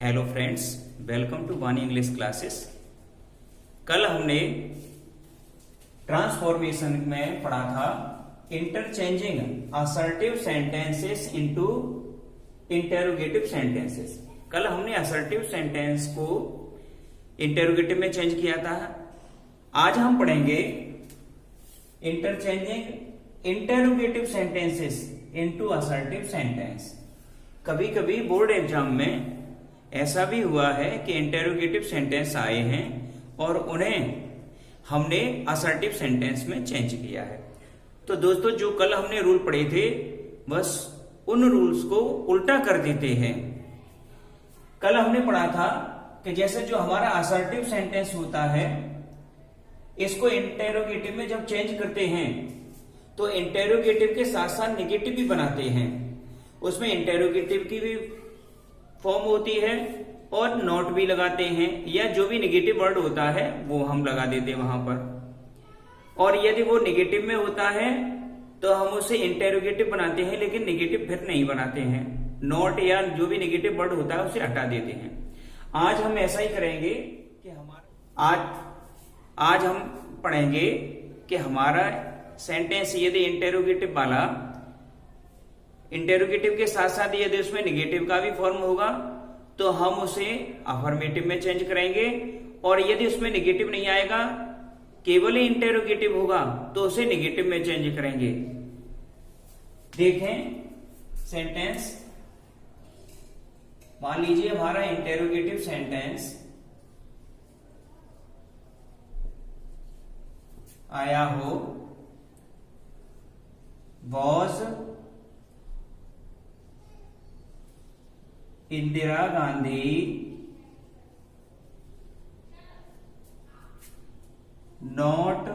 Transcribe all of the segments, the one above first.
Hello friends, welcome to वानी English classes. कल हमने ट्रांसफॉर्मेशन में पढ़ा था interchanging assertive sentences into interrogative sentences. कल हमने असर्टिव सेंटेंस को इंटेरोगेटिव में चेंज किया था। आज हम पढ़ेंगे interchanging interrogative sentences into assertive sentence. कभी कभी बोर्ड एग्जाम में ऐसा भी हुआ है कि इंटेरोगेटिव सेंटेंस आए हैं और उन्हें हमने असर्टिव सेंटेंस में चेंज किया है। तो दोस्तों, जो कल हमने रूल पढ़े थे बस उन रूल्स को उल्टा कर देते हैं। कल हमने पढ़ा था कि जैसे जो हमारा असर्टिव सेंटेंस होता है, इसको इंटेरोगेटिव में जब चेंज करते हैं तो इंटेरोगेटिव के साथ साथ निगेटिव भी बनाते हैं। उसमें इंटेरोगेटिव की भी फॉर्म होती है और नॉट भी लगाते हैं, या जो भी निगेटिव वर्ड होता है वो हम लगा देते हैं वहां पर। और यदि वो निगेटिव में होता है तो हम उसे इंटेरोगेटिव बनाते हैं, लेकिन निगेटिव फिर नहीं बनाते हैं। नॉट या जो भी निगेटिव वर्ड होता है उसे हटा देते हैं। आज हम ऐसा ही करेंगे कि आज हम पढ़ेंगे कि हमारा सेंटेंस यदि इंटेरोगेटिव वाला, इंटेरोगेटिव के साथ साथ यदि उसमें निगेटिव का भी फॉर्म होगा तो हम उसे अफर्मेटिव में चेंज करेंगे, और यदि उसमें निगेटिव नहीं आएगा, केवल ही इंटेरोगेटिव होगा, तो उसे निगेटिव में चेंज करेंगे। देखें सेंटेंस, मान लीजिए हमारा इंटेरोगेटिव सेंटेंस आया हो, was Indira Gandhi not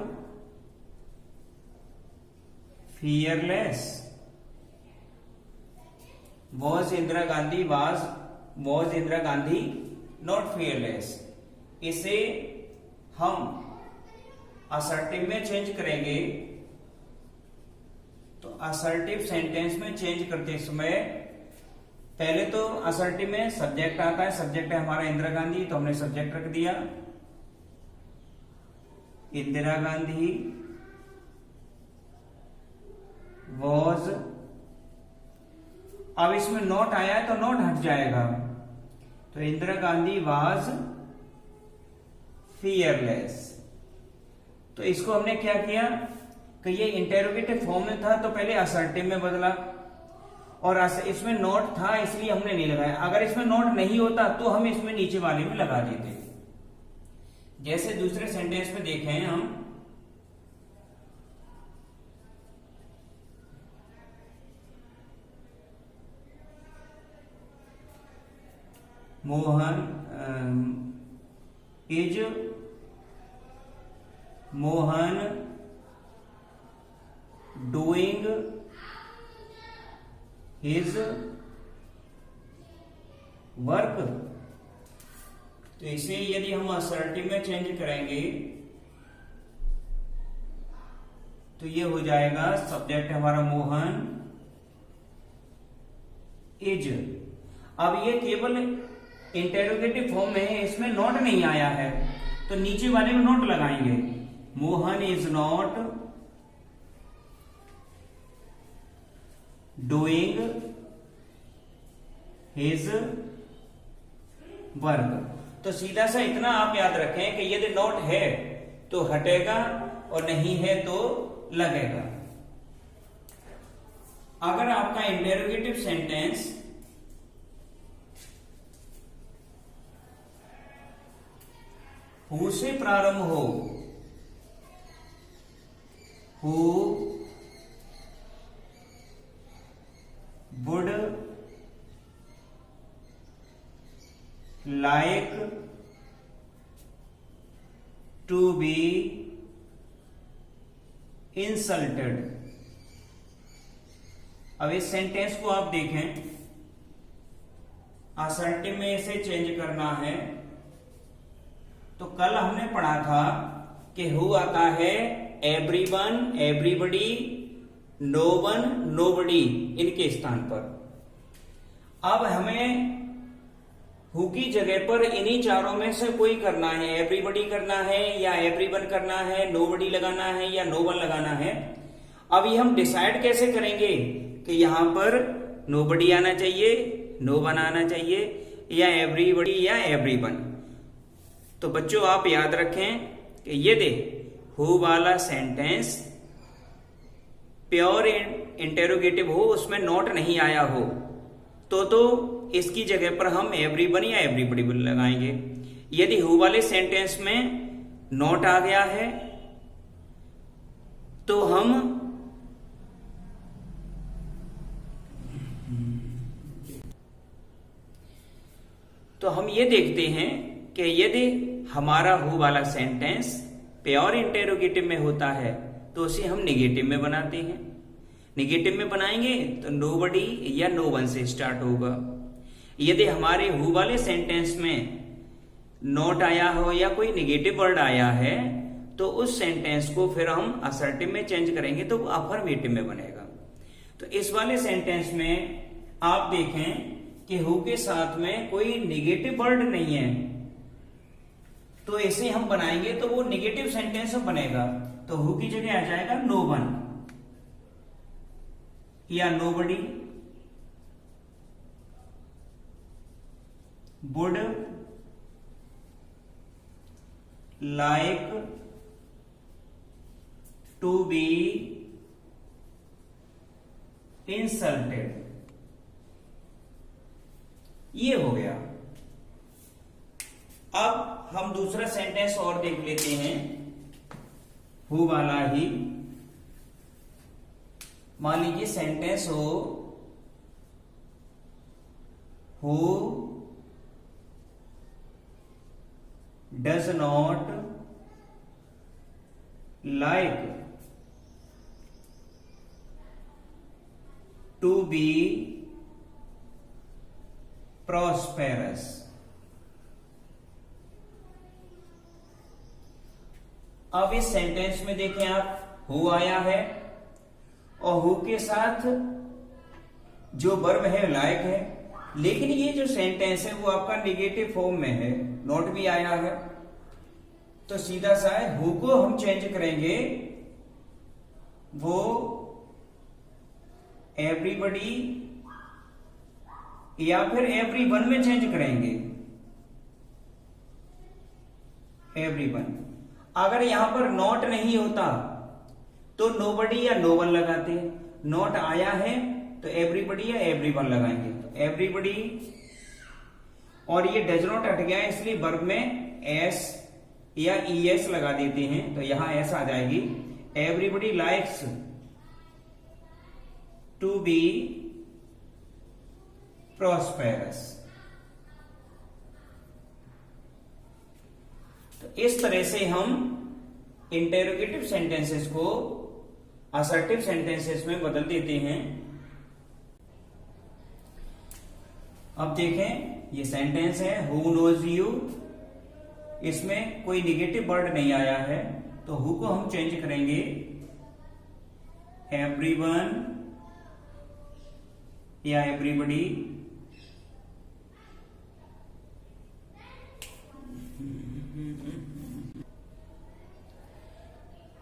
fearless. Was Indira Gandhi was Indira Gandhi not fearless. इसे हम असर्टिव में चेंज करेंगे। तो असर्टिव सेंटेंस में चेंज करते समय पहले तो असर्टिव में सब्जेक्ट आता है। सब्जेक्ट है हमारा इंदिरा गांधी, तो हमने सब्जेक्ट रख दिया इंदिरा गांधी वॉज। अब इसमें नॉट आया है तो नॉट हट जाएगा, तो इंदिरा गांधी वाज फियरलेस। तो इसको हमने क्या किया कि ये इंटेरोगेटिव फॉर्म में था तो पहले असर्टिव में बदला, और इसमें नोट था इसलिए हमने नहीं लगाया। अगर इसमें नोट नहीं होता तो हम इसमें नीचे वाले में लगा देते। जैसे दूसरे सेंटेंस में देखें हम, मोहन डूइंग हिज वर्क। तो इसे यदि हम असर्टिव में चेंज करेंगे तो ये हो जाएगा, सब्जेक्ट हमारा मोहन इज। अब ये केवल इंटेरोगेटिव फॉर्म में है, इसमें नॉट नहीं आया है, तो नीचे वाले में नॉट लगाएंगे। Mohan is not doing his work. तो सीधा सा इतना आप याद रखें कि यदि नॉट है तो हटेगा और नहीं है तो लगेगा। अगर आपका इंटेरोगेटिव सेंटेंस हु से प्रारंभ हो, who would like to be insulted। अब इस सेंटेंस को आप देखें, असर्टिव में इसे चेंज करना है। तो कल हमने पढ़ा था कि हु आता है everyone, everybody, no one, nobody, इनके स्थान पर। अब हमें हु की जगह पर इन्हीं चारों में से कोई करना है, एवरीबडी करना है या एवरीवन करना है, नोबडी लगाना है या नो वन लगाना है। अब ये हम डिसाइड कैसे करेंगे कि यहां पर नोबडी आना चाहिए, नो वन आना चाहिए या एवरीबडी या एवरीवन। तो बच्चों आप याद रखें कि ये दे हु वाला सेंटेंस प्योर इंटेरोगेटिव हो, उसमें नॉट नहीं आया हो, तो इसकी जगह पर हम एवरीवन या एवरीबडी लगाएंगे। यदि हु वाले सेंटेंस में नॉट आ गया है तो हम ये देखते हैं कि यदि हमारा हु वाला सेंटेंस प्योर इंटेरोगेटिव में होता है तो उसे हम निगेटिव में बनाते हैं। निगेटिव में बनाएंगे तो नोबडी या नो वन से स्टार्ट होगा। यदि हमारे हु वाले सेंटेंस में नॉट आया हो या कोई निगेटिव वर्ड आया है तो उस सेंटेंस को फिर हम असर्टिव में चेंज करेंगे तो वो अफर्मेटिव में बनेगा। तो इस वाले सेंटेंस में आप देखें कि हु के साथ में कोई निगेटिव वर्ड नहीं है, तो इसे हम बनाएंगे तो वो निगेटिव सेंटेंस बनेगा। तो हु की जगह आ जाएगा नो वन या nobody would like to be insulted. ये हो गया। अब हम दूसरा सेंटेंस और देख लेते हैं हु वाला ही। मान लीजिए सेंटेंस हो who does not like to be prosperous. अब इस सेंटेंस में देखें आप हु आया है और हु के साथ जो वर्ब है लाइक है, लेकिन ये जो सेंटेंस है वो आपका निगेटिव फॉर्म में है, नॉट भी आया है। तो सीधा सा है हु को हम चेंज करेंगे, वो एवरीबडी या फिर एवरीवन में चेंज करेंगे, एवरीवन। अगर यहां पर नॉट नहीं होता तो नोबडी या नो वन लगाते हैं। नॉट आया है तो एवरीबडी या एवरीवन लगाएंगे। तो एवरीबडी, और ये डज नॉट हट गया इसलिए वर्ब में एस या ईएस लगा देते हैं, तो यहां एस आ जाएगी। Everybody likes to be prosperous. तो इस तरह से हम इंटेरोगेटिव सेंटेंसेस को असर्टिव सेंटेंसेस में बदल देते हैं। अब देखें ये सेंटेंस है हु नोज यू, इसमें कोई निगेटिव वर्ड नहीं आया है, तो हु को हम चेंज करेंगे एवरीवन या एवरीबडी।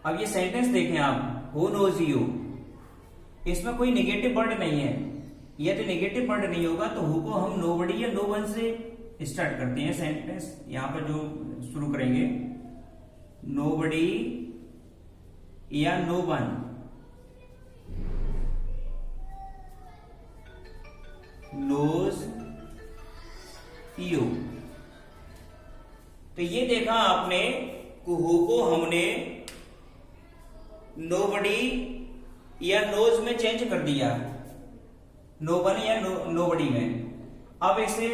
अब ये सेंटेंस देखें आप हु नोज यू, इसमें कोई नेगेटिव वर्ड नहीं है। यदि नेगेटिव वर्ड नहीं होगा तो हु को हम नोबडी या नो वन से स्टार्ट करते हैं सेंटेंस। यहां पर जो शुरू करेंगे नोबडी या नो वन, नोज यू। तो ये देखा आपने हु को हमने नोबडी या नोज में चेंज कर दिया, नो वन या नोबडी में। अब इसे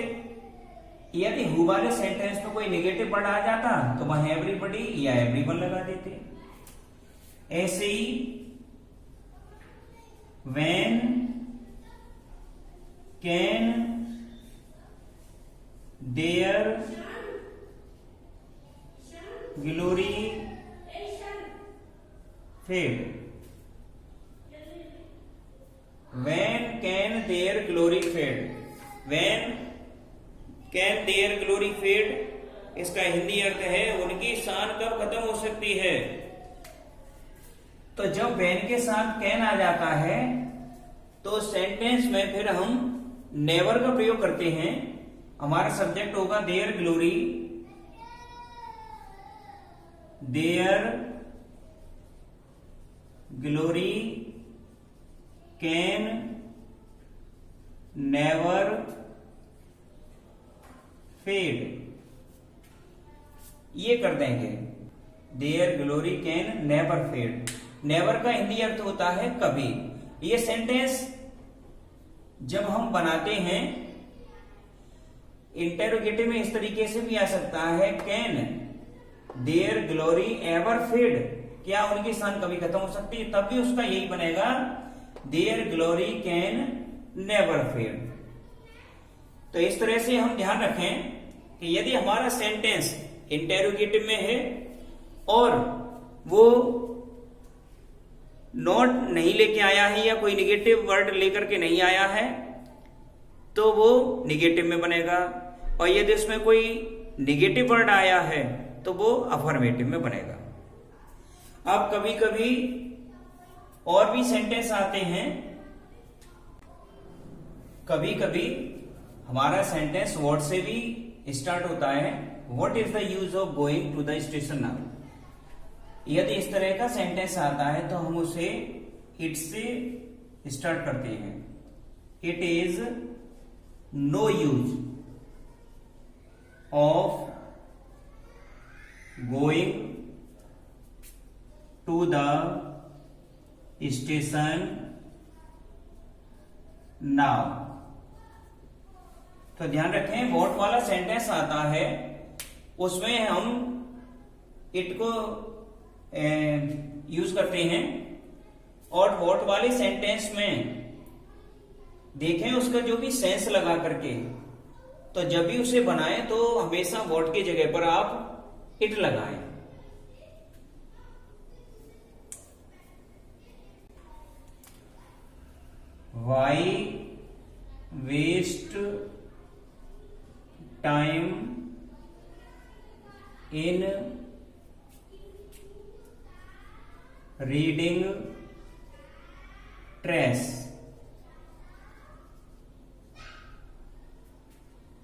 यदि हु वाले सेंटेंस में कोई नेगेटिव वर्ड आ जाता तो वहां एवरीबडी या एवरीवन लगा देते। ऐसे ही when, can, their, glory, fade. When, can, their, glory, fade. When can their glory fade, इसका हिंदी अर्थ है उनकी शान कब खत्म हो सकती है। तो जब वैन के साथ कैन आ जाता है तो सेंटेंस में फिर हम नेवर का प्रयोग करते हैं। हमारा सब्जेक्ट होगा their glory, their glory can never fade, ये कर देंगे their glory can never fade. Never का हिंदी अर्थ होता है कभी। ये सेंटेंस जब हम बनाते हैं इंटेरोगेटिव में इस तरीके से भी आ सकता है, can their glory ever fade, क्या उनकी शान कभी खत्म हो सकती है, तब भी उसका यही बनेगा their glory can never fade. तो इस तरह से हम ध्यान रखें कि यदि हमारा सेंटेंस इंटेरोगेटिव में है और वो नॉट नहीं लेके आया है या कोई निगेटिव वर्ड लेकर के नहीं आया है तो वो निगेटिव में बनेगा, और यदि उसमें कोई निगेटिव वर्ड आया है तो वो अफर्मेटिव में बनेगा। अब कभी कभी और भी सेंटेंस आते हैं, कभी कभी हमारा सेंटेंस वर्ड से भी स्टार्ट होता है। What is the use of going to the station now, यदि इस तरह का सेंटेंस आता है तो हम उसे इट से स्टार्ट करते हैं। It is no use of going to the station now. तो ध्यान रखें, व्हाट वाला सेंटेंस आता है उसमें हम इट को यूज करते हैं, और व्हाट वाले सेंटेंस में देखें उसका जो भी सेंस लगा करके, तो जब भी उसे बनाएं तो हमेशा व्हाट की जगह पर आप इट लगाएं। Why waste time in reading trace.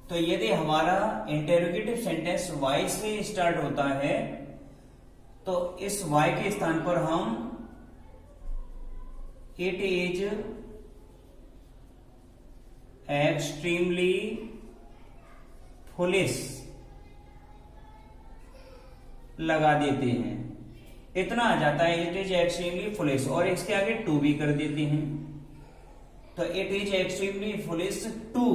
तो यदि हमारा इंटेरोगेटिव सेंटेंस वाई से स्टार्ट होता है तो इस वाई के स्थान पर हम इट इज एक्सट्रीमली फुलिश लगा देते हैं। इतना आ जाता है इट इज एक्सट्रीमली फुलिश, और इसके आगे टू भी कर देते हैं। तो it is extremely foolish to,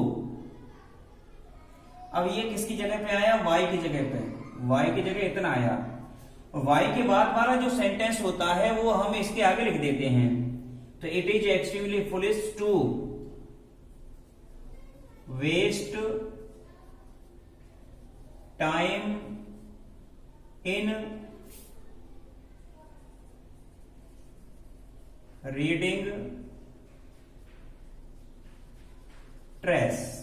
अब ये किसकी जगह पे आया, वाई की जगह पे, वाई की जगह इतना आया। वाई के बाद वाला जो सेंटेंस होता है वो हम इसके आगे लिख देते हैं। तो it is extremely foolish to waste time in reading trace.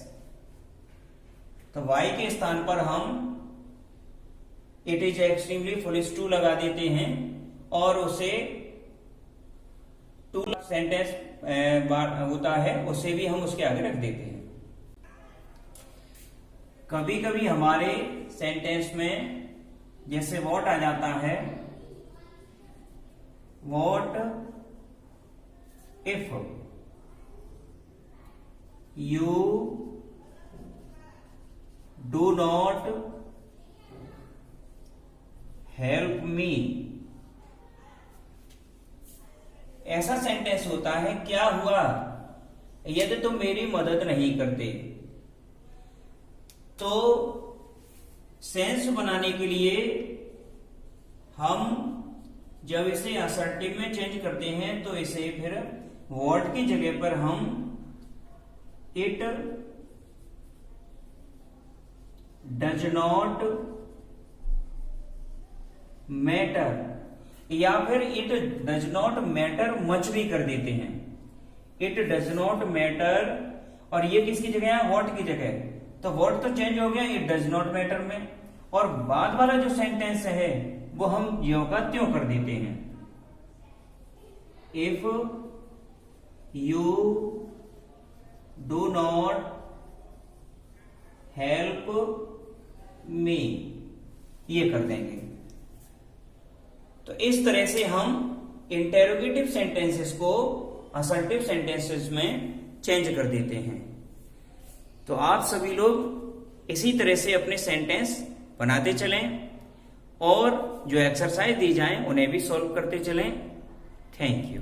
तो वाई के स्थान पर हम it is extremely foolish to लगा देते हैं, और उसे टू सेंटेंस होता है उसे भी हम उसके आगे रख देते हैं। कभी कभी हमारे सेंटेंस में जैसे व्हाट आ जाता है, what if you do not help me, ऐसा सेंटेंस होता है क्या हुआ यदि तुम मेरी मदद नहीं करते। तो सेंस बनाने के लिए हम जब इसे असर्टिव में चेंज करते हैं तो इसे फिर व्हाट की जगह पर हम इट डज नॉट मैटर या फिर it does not matter much भी कर देते हैं। इट डज नॉट मैटर, और ये किसकी जगह है, व्हाट की जगह। तो वर्ड तो चेंज हो गया, इट डज नॉट मैटर में, और बाद वाला जो सेंटेंस है वो हम ज्यों का त्यों कर देते हैं। If you do not help me, ये कर देंगे। तो इस तरह से हम इंटेरोगेटिव सेंटेंसेस को असर्टिव सेंटेंसेस में चेंज कर देते हैं। तो आप सभी लोग इसी तरह से अपने सेंटेंस बनाते चलें और जो एक्सरसाइज दी जाए उन्हें भी सॉल्व करते चलें। Thank you.